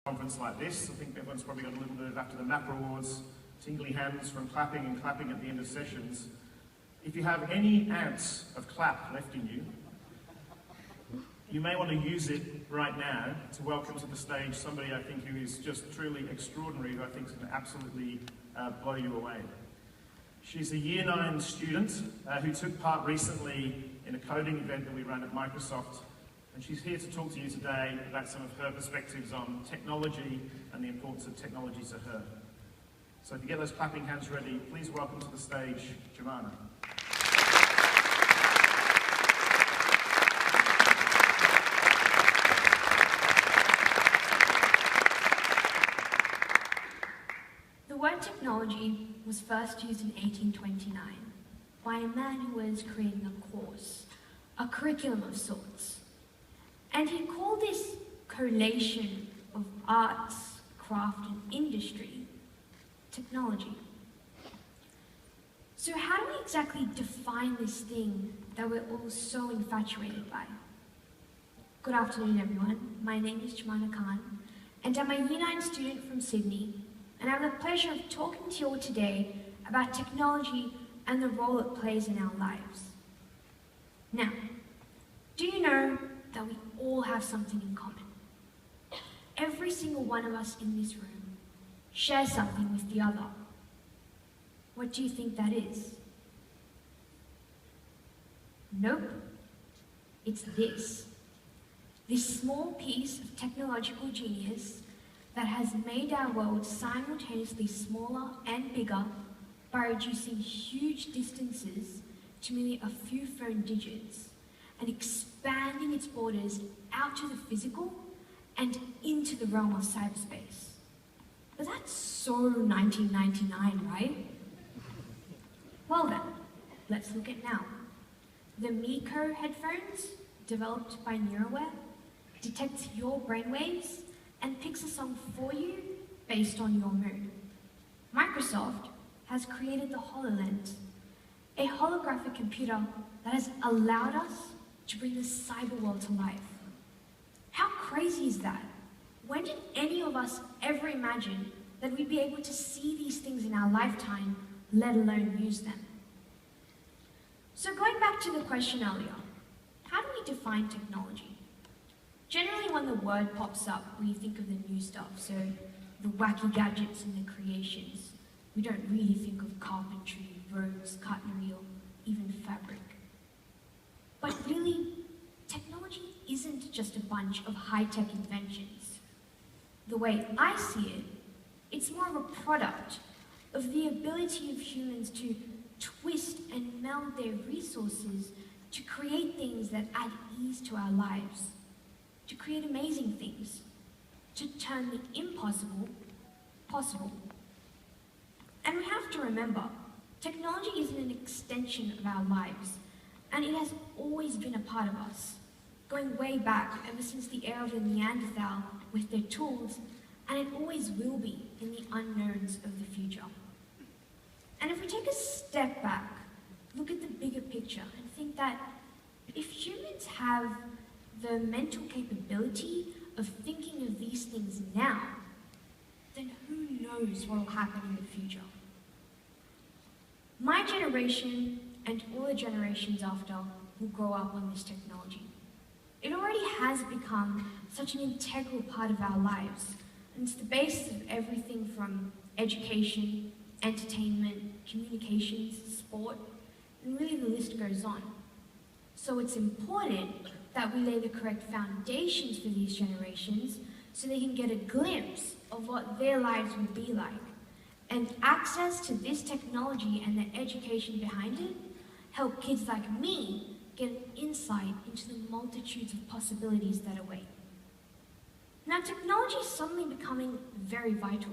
conference like this. I think everyone's probably got a little bit of, after the MAPRA Awards, tingly hands from clapping and clapping at the end of sessions. If you have any ounce of clap left in you, you may want to use it right now to welcome to the stage somebody I think who is just truly extraordinary, who I think is going to absolutely blow you away. She's a Year 9 student who took part recently in a coding event that we ran at Microsoft, and she's here to talk to you today about some of her perspectives on technology and the importance of technology to her. So if you get those clapping hands ready, please welcome to the stage, Jumana. The word technology was first used in 1829 by a man who was creating a course, a curriculum of sorts. And he called this collation of arts, craft, and industry technology. So how do we exactly define this thing that we're all so infatuated by? Good afternoon, everyone. My name is Jumana, and I'm a Year 9 student from Sydney, and I have the pleasure of talking to you all today about technology and the role it plays in our lives. Now, do you know that we all have something in common? Every single one of us in this room shares something with the other. What do you think that is? Nope. It's this. This small piece of technological genius that has made our world simultaneously smaller and bigger by reducing huge distances to merely a few phone digits and expanding its borders out to the physical and into the realm of cyberspace. But that's so 1999, right? Well then, let's look at now. The Miko headphones, developed by Neuroware, detects your brainwaves and picks a song for you based on your mood. Microsoft has created the HoloLens, a holographic computer that has allowed us to bring the cyber world to life. How crazy is that? When did any of us ever imagine that we'd be able to see these things in our lifetime, let alone use them? So going back to the question earlier, how do we define technology? Generally, when the word pops up, we think of the new stuff, so the wacky gadgets and the creations. We don't really think of carpentry, roads, cutlery, or even fabric. But really, technology isn't just a bunch of high-tech inventions. The way I see it, it's more of a product of the ability of humans to twist and meld their resources to create things that add ease to our lives, to create amazing things, to turn the impossible possible. And we have to remember, technology is an extension of our lives, and it has always been a part of us, going way back, ever since the era of the Neanderthal with their tools, and it always will be in the unknowns of the future. And if we take a step back, look at the bigger picture, and think that if humans have the mental capability of thinking of these things now, then who knows what will happen in the future? My generation and all the generations after will grow up on this technology. It already has become such an integral part of our lives, and it's the basis of everything from education, entertainment, communications, sport, and really the list goes on. So it's important that we lay the correct foundations for these generations so they can get a glimpse of what their lives will be like. And access to this technology and the education behind it help kids like me get an insight into the multitudes of possibilities that await. Now, technology is suddenly becoming very vital,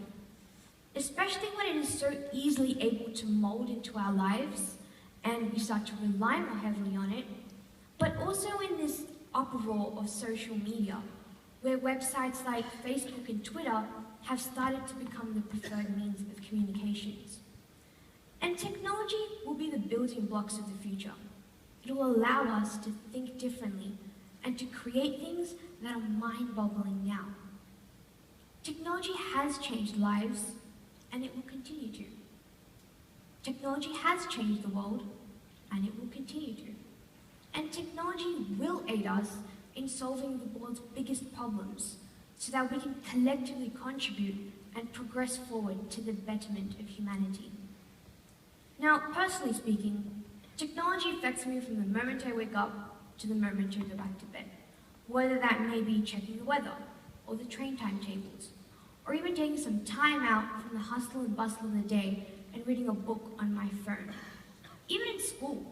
especially when it is so easily able to mold into our lives and we start to rely more heavily on it, but also in this uproar of social media, where websites like Facebook and Twitter have started to become the preferred means of communications. And technology will be the building blocks of the future. It will allow us to think differently and to create things that are mind-boggling now. Technology has changed lives, and it will continue to. Technology has changed the world, and it will continue to. And technology will aid us in solving the world's biggest problems so that we can collectively contribute and progress forward to the betterment of humanity. Now, personally speaking, technology affects me from the moment I wake up to the moment I go back to bed, whether that may be checking the weather or the train timetables, or even taking some time out from the hustle and bustle of the day and reading a book on my phone. Even in school,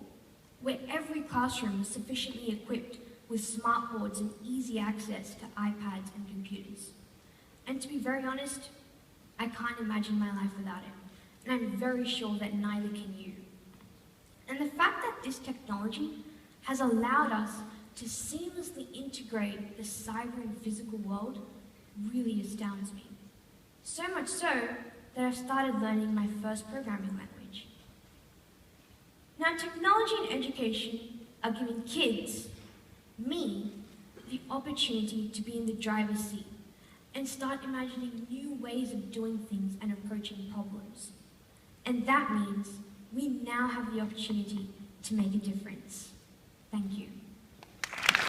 where every classroom is sufficiently equipped with smartboards and easy access to iPads and computers. And to be very honest, I can't imagine my life without it, and I'm very sure that neither can you. And the fact that this technology has allowed us to seamlessly integrate the cyber and physical world really astounds me. So much so that I've started learning my first programming language. Now, technology and education are giving kids, me, the opportunity to be in the driver's seat and start imagining new ways of doing things and approaching problems. And that means we now have the opportunity to make a difference. Thank you.